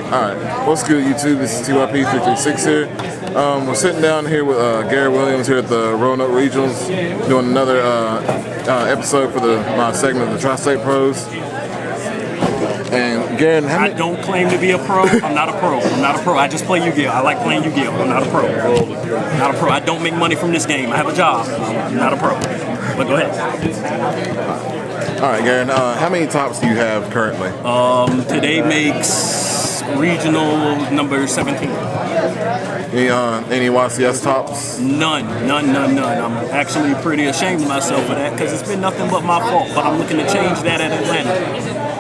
Alright, what's good YouTube? This is TYP336 here. We're sitting down here with Gary Williams here at the Roanoke Regionals, doing another episode for my segment of the Tri-State Pros. And Garon, I don't claim to be a pro. I'm not a pro. I'm not a pro. I just play Yu-Gi-Oh! I like playing Yu-Gi-Oh! I'm not a pro. I'm not a pro. I don't make money from this game. I have a job. I'm not a pro. But go ahead. Alright, Garon, how many tops do you have currently? Today makes regional number 17. Any YCS tops? None. I'm actually pretty ashamed of myself for that because it's been nothing but my fault. But I'm looking to change that at Atlanta.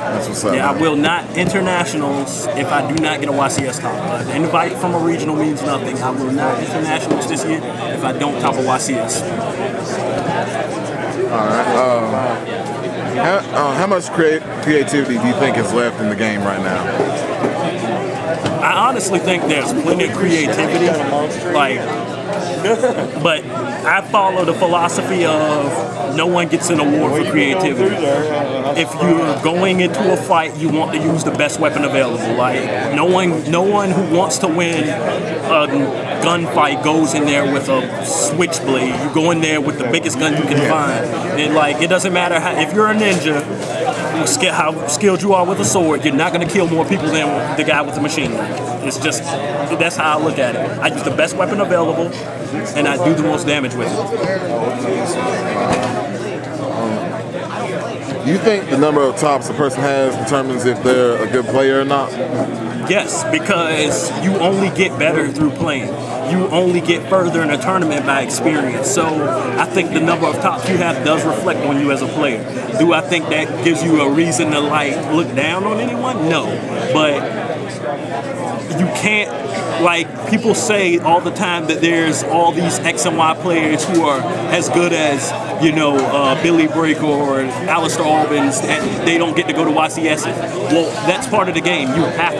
That's what's up. Yeah, I will not internationals if I do not get a YCS top. An invite from a regional means nothing. I will not internationals this year if I don't top a YCS. All right. How much creativity do you think is left in the game right now? I honestly think there's plenty of creativity, but I follow the philosophy of no one gets an award for creativity. If you're going into a fight, you want to use the best weapon available. Like no one who wants to win a gunfight goes in there with a switchblade. You go in there with the biggest gun you can find. And it doesn't matter if you're a ninja, how skilled you are with a sword, you're not going to kill more people than the guy with the machine gun. It's just, that's how I look at it. I use the best weapon available, and I do the most damage with it. Do you think the number of tops a person has determines if they're a good player or not? Yes, because you only get better through playing. You only get further in a tournament by experience. So I think the number of tops you have does reflect on you as a player. Do I think that gives you a reason to look down on anyone? No. But you can't, people say all the time that there's all these X and Y players who are as good as, Billy Breaker or Alistair Albans, and they don't get to go to YCS. Well, that's part of the game. You have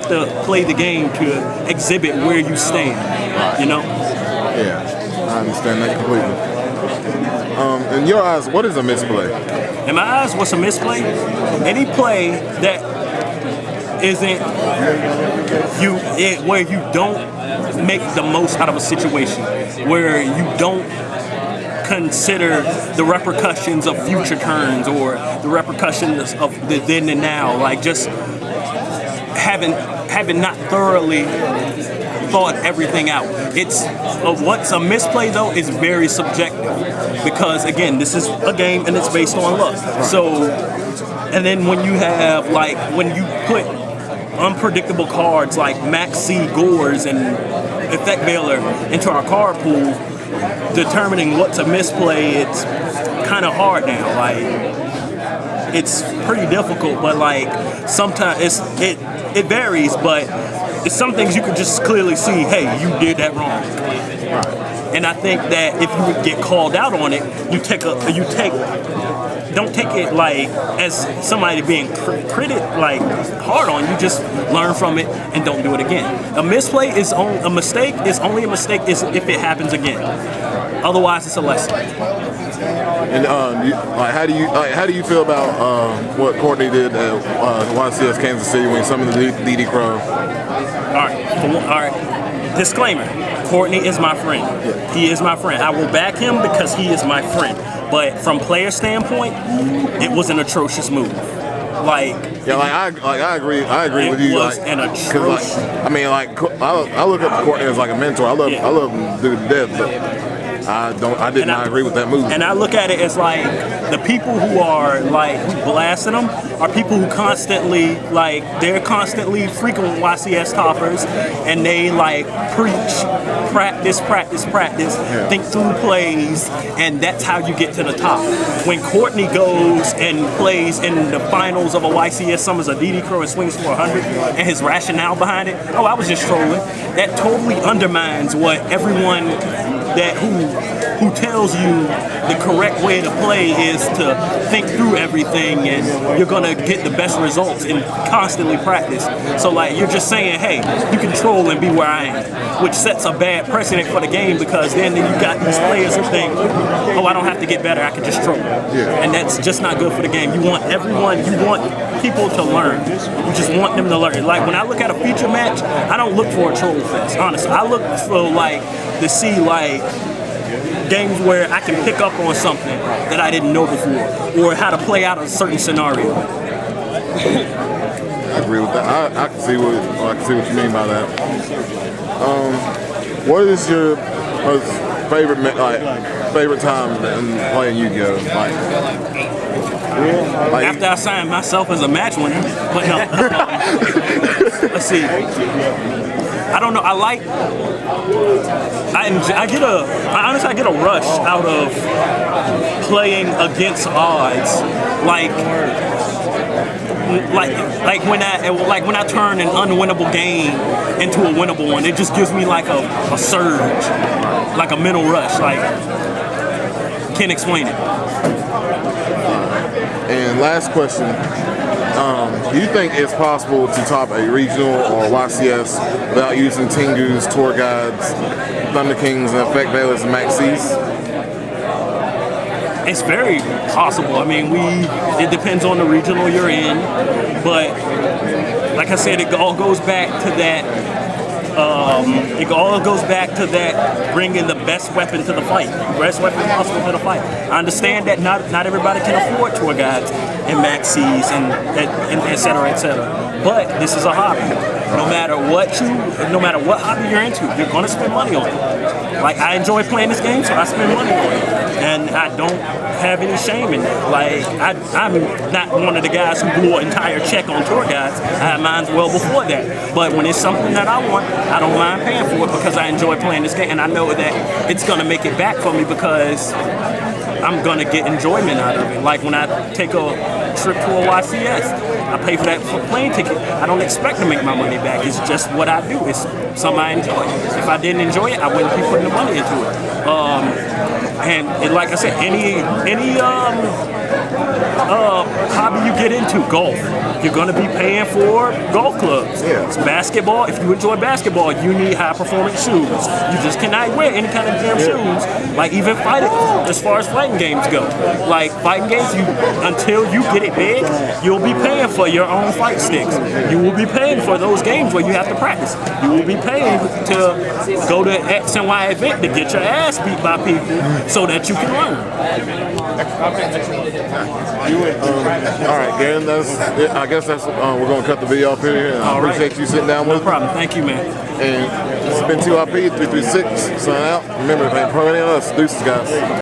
to play the game to exhibit where you stand, Yeah, I understand that completely. In your eyes, what is a misplay? In my eyes, what's a misplay? Any play that isn't where you don't make the most out of a situation, where you don't consider the repercussions of future turns or the repercussions of the then and now, just having not thoroughly thought everything out. What's a misplay though is very subjective because again, this is a game and it's based on luck. So, and then when you have when you put unpredictable cards like Max C. Gores and Effect Veiler into our card pool, determining what's a misplay, it's kind of hard now. It's pretty difficult, but sometimes it varies, but it's some things you can just clearly see, hey, you did that wrong. And I think that if you would get called out on it, don't take it as somebody being hard on you. Just learn from it and don't do it again. A misplay is a mistake only a mistake if it happens again. Otherwise, it's a lesson. And how do you feel about what Courtney did at YCS Kansas City when he summoned the DD Crow? All right. Disclaimer: Courtney is my friend. Yeah. He is my friend. I will back him because he is my friend. But from player standpoint, it was an atrocious move. I agree. I agree with you. It was an atrocious. I look up to Courtney as a mentor. I love him to death, but I did not agree with that move. And I look at it as the people who are who blasting them are people who constantly they're constantly frequent YCS toppers, and they preach, practice, think through plays, and that's how you get to the top. When Courtney goes and plays in the finals of a YCS summons a DD Crow and swings for 100, and his rationale behind it, I was just trolling. That totally undermines what everyone who tells you the correct way to play is to think through everything, and you're gonna get the best results and constantly practice. So like you're just saying, hey, you control and be where I am, which sets a bad precedent for the game, because then you got these players who think, oh, I don't have to get better, I can just troll. Yeah. And that's just not good for the game. You want people to learn. You just want them to learn. Like when I look at a feature match, I don't look for a troll fest, honestly. I look for like to see like games where I can pick up on something that I didn't know before, or how to play out a certain scenario. I agree with that. I can see what you mean by that. What is your most favorite time in playing Yu-Gi-Oh? Like After I signed myself as a match winner, but no. Let's see. I don't know. I honestly get a rush out of playing against odds, like when I turn an unwinnable game into a winnable one. It just gives me like a surge, like a mental rush. Like, can't explain it. And last question, do you think it's possible to top a regional or YCS without using Tengus, Tour Guides, Thunder Kings, and Effect Veilers and Maxis? It's very possible. I mean, it depends on the regional you're in, but like I said, it all goes back to that. It all goes back to that bringing the best weapon to the fight, best weapon possible to the fight. I understand that not everybody can afford tour guides and maxis and et cetera, but this is a hobby. No matter what hobby you're into, you're gonna spend money on it. Like, I enjoy playing this game, so I spend money on it, and I don't have any shame in that. Like, I'm not one of the guys who blew an entire check on tour guides. I had mine well before that. But when it's something that I want, I don't mind paying for it because I enjoy playing this game, and I know that it's gonna make it back for me because I'm gonna get enjoyment out of it. Like when I take a trip to a YCS, I pay for that plane ticket. I don't expect to make my money back. It's just what I do. It's something I enjoy. If I didn't enjoy it, I wouldn't be putting the money into it. Like I said, any hobby you get into, golf, you're going to be paying for golf clubs. Yeah. It's basketball. If you enjoy basketball, you need high-performance shoes. You just cannot wear any kind of damn shoes. Like even fighting, as far as fighting games go. Like fighting games, until you get it big, you'll be paying for your own fight sticks. You will be paying for those games where you have to practice. You will be paying to go to X and Y event to get your ass beat by people so that you can learn. All right, Garon, I guess that's we're going to cut the video off here. I appreciate you sitting down with us. No problem. Thank you, man. And this has been 2IP 336. Sign out. Remember, if ain't pro any of us, deuces, guys.